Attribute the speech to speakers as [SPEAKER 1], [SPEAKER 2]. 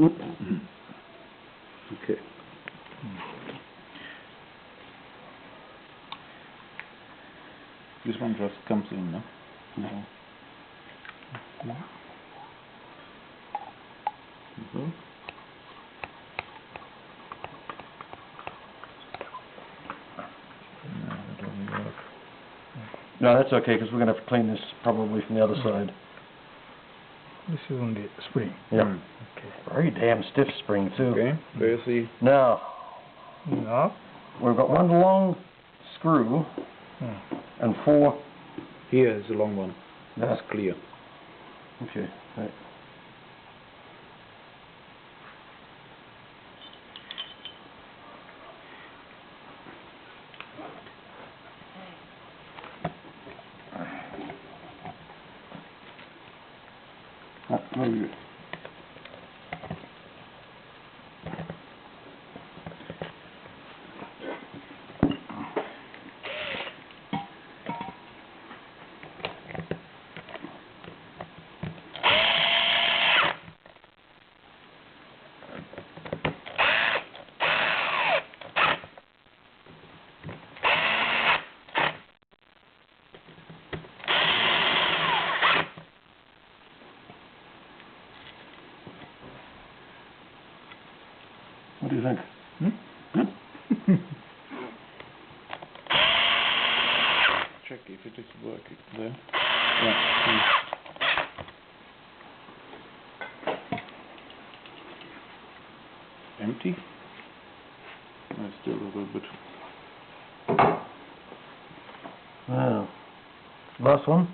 [SPEAKER 1] Okay.
[SPEAKER 2] This one just comes in, no?
[SPEAKER 1] Mhm.
[SPEAKER 2] No, that doesn't work.
[SPEAKER 3] No, that's okay, because we're going to have to clean this probably from the other side.
[SPEAKER 4] This is on the spring.
[SPEAKER 3] Yep.
[SPEAKER 4] Okay.
[SPEAKER 3] Very damn stiff spring, too.
[SPEAKER 2] Okay, where's the...
[SPEAKER 3] Now,
[SPEAKER 4] Now,
[SPEAKER 3] we've got one long screw and 4...
[SPEAKER 2] Here is the long one. That's clear.
[SPEAKER 3] Okay, right.
[SPEAKER 1] Oh, very good. What do you think? Good?
[SPEAKER 2] Check if it is working there.
[SPEAKER 1] Yeah.
[SPEAKER 2] Empty? No, still a little bit.
[SPEAKER 3] Wow. Last one?